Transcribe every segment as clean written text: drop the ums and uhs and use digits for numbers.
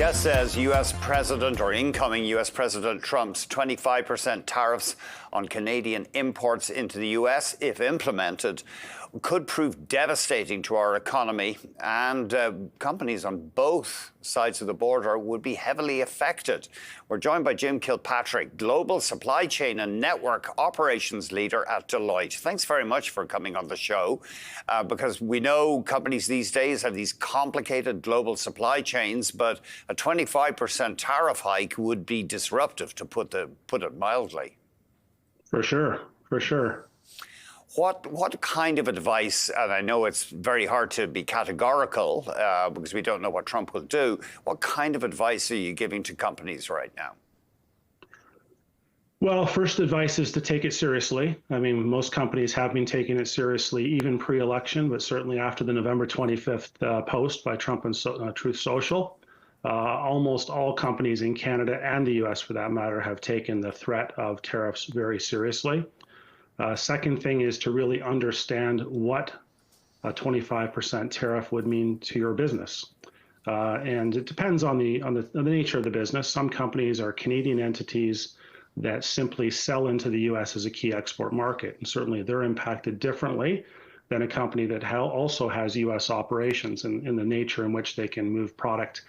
Guest says U.S. President or incoming U.S. President Trump's 25% tariffs on Canadian imports into the U.S., if implemented, could prove devastating to our economy, and companies on both sides of the border would be heavily affected. We're joined by Jim Kilpatrick, Global Supply Chain and Network Operations Leader at Deloitte. Thanks very much for coming on the show, because we know companies these days have these complicated global supply chains, but a 25% tariff hike would be disruptive, to put it mildly. For sure, for sure. What kind of advice, and I know it's very hard to be categorical because we don't know what Trump will do, what kind of advice are you giving to companies right now? Well, first advice is to take it seriously. I mean, most companies have been taking it seriously, even pre-election, but certainly after the November 25th post by Trump and Truth Social. Almost all companies in Canada and the US, for that matter, have taken the threat of tariffs very seriously. Second thing is to really understand what a 25% tariff would mean to your business. And it depends on the nature of the business. Some companies are Canadian entities that simply sell into the US as a key export market. And certainly they're impacted differently than a company that also has US operations in the nature in which they can move product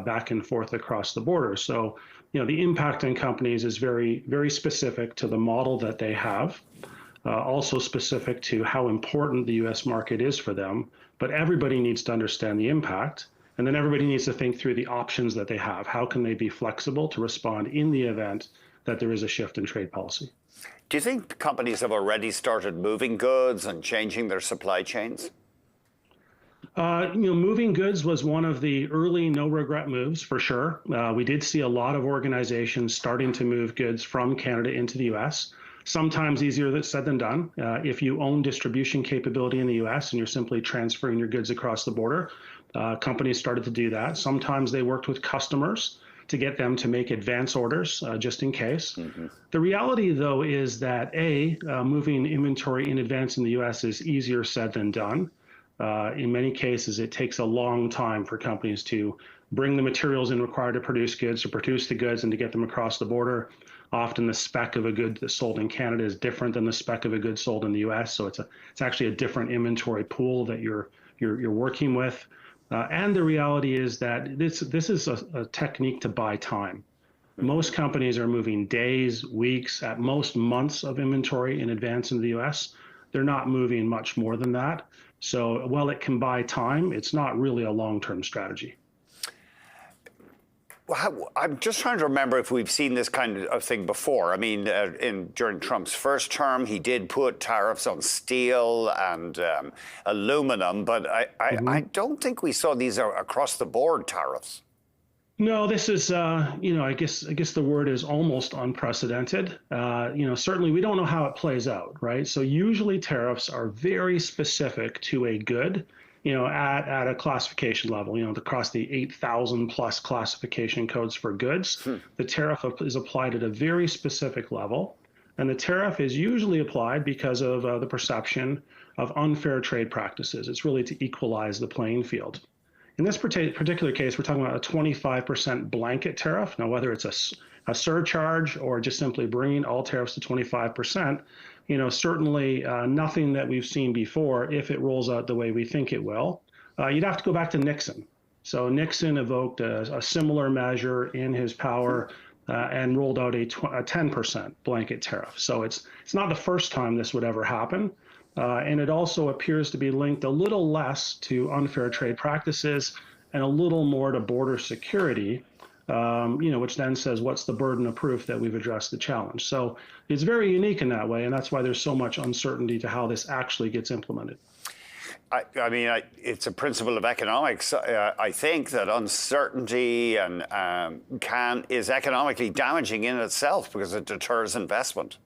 back and forth across the border. So, the impact on companies is very, very specific to the model that they have, also specific to how important the US market is for them. But everybody needs to understand the impact, and then everybody needs to think through the options that they have. How can they be flexible to respond in the event that there is a shift in trade policy? Do you think companies have already started moving goods and changing their supply chains? Moving goods was one of the early no-regret moves, for sure. We did see a lot of organizations starting to move goods from Canada into the U.S. Sometimes easier said than done. If you own distribution capability in the U.S. and you're simply transferring your goods across the border, companies started to do that. Sometimes they worked with customers to get them to make advance orders just in case. Mm-hmm. The reality, though, is that moving inventory in advance in the U.S. is easier said than done. In many cases, it takes a long time for companies to bring the materials in required to produce goods, to produce the goods, and to get them across the border. Often the spec of a good that's sold in Canada is different than the spec of a good sold in the U.S., so it's actually a different inventory pool that you're working with. And the reality is that this is a technique to buy time. Most companies are moving days, weeks, at most months of inventory in advance in the U.S. They're not moving much more than that. So while it can buy time, it's not really a long-term strategy. Well, I'm just trying to remember if we've seen this kind of thing before. I mean, during Trump's first term, he did put tariffs on steel and aluminum, but I don't think we saw these across-the-board tariffs. No, this is, I guess the word is almost unprecedented. Certainly we don't know how it plays out, right? So usually tariffs are very specific to a good, at a classification level, across the 8,000 plus classification codes for goods. The tariff is applied at a very specific level. And the tariff is usually applied because of the perception of unfair trade practices. It's really to equalize the playing field. In this particular case, we're talking about a 25% blanket tariff. Now, whether it's a surcharge or just simply bringing all tariffs to 25%, certainly nothing that we've seen before if it rolls out the way we think it will. You'd have to go back to Nixon. So Nixon evoked a similar measure in his power and rolled out a 10% blanket tariff. So it's not the first time this would ever happen. And it also appears to be linked a little less to unfair trade practices and a little more to border security, which then says, what's the burden of proof that we've addressed the challenge? So it's very unique in that way, and that's why there's so much uncertainty to how this actually gets implemented. I mean, it's a principle of economics. I think that uncertainty is economically damaging in itself because it deters investment.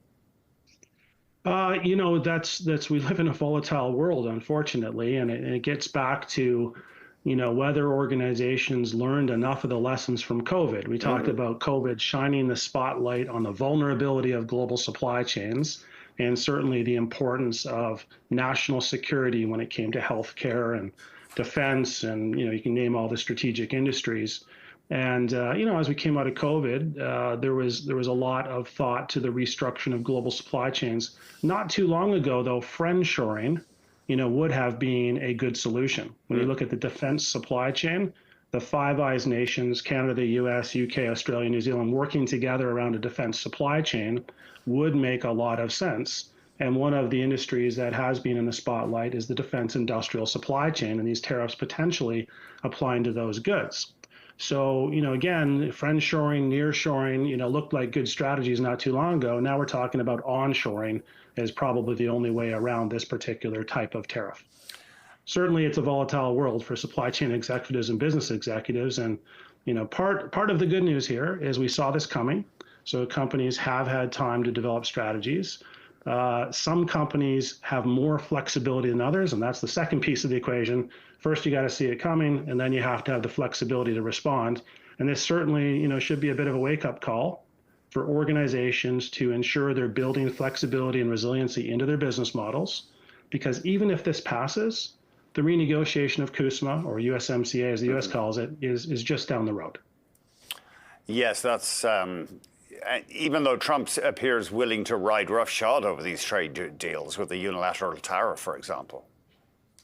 We live in a volatile world, unfortunately, and it gets back to, whether organizations learned enough of the lessons from COVID. We talked about COVID shining the spotlight on the vulnerability of global supply chains, and certainly the importance of national security when it came to healthcare and defense, and you can name all the strategic industries. And as we came out of COVID, there was a lot of thought to the restructuring of global supply chains. Not too long ago, though, friendshoring, would have been a good solution. When you look at the defense supply chain, the Five Eyes nations, Canada, the U.S., UK, Australia, New Zealand, working together around a defense supply chain would make a lot of sense. And one of the industries that has been in the spotlight is the defense industrial supply chain, and these tariffs potentially applying to those goods. So, again, friendshoring, nearshoring, looked like good strategies not too long ago. Now we're talking about onshoring as probably the only way around this particular type of tariff. Certainly, it's a volatile world for supply chain executives and business executives. And, part of the good news here is we saw this coming. So companies have had time to develop strategies. Some companies have more flexibility than others, and that's the second piece of the equation. First, you got to see it coming, and then you have to have the flexibility to respond. And this certainly, should be a bit of a wake-up call for organizations to ensure they're building flexibility and resiliency into their business models, because even if this passes, the renegotiation of CUSMA, or USMCA as the US calls it, is just down the road. Yes, that's even though Trump appears willing to ride roughshod over these trade deals with the unilateral tariff, for example.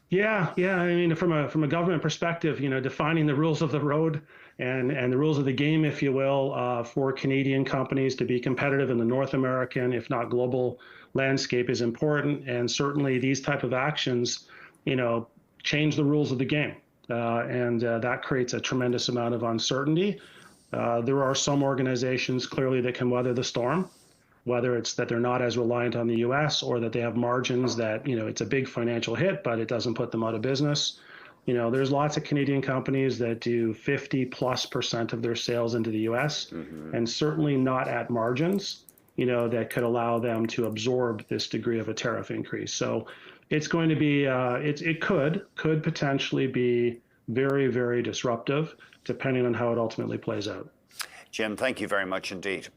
Yeah. I mean, from a government perspective, defining the rules of the road and the rules of the game, if you will, for Canadian companies to be competitive in the North American, if not global, landscape is important. And certainly these type of actions, change the rules of the game, and that creates a tremendous amount of uncertainty. There are some organizations clearly that can weather the storm, whether it's that they're not as reliant on the U.S. or that they have margins that, it's a big financial hit, but it doesn't put them out of business. There's lots of Canadian companies that do 50+% of their sales into the U.S. And certainly not at margins, that could allow them to absorb this degree of a tariff increase. So it's going to be, it could potentially be very, very disruptive, depending on how it ultimately plays out. Jim, thank you very much indeed.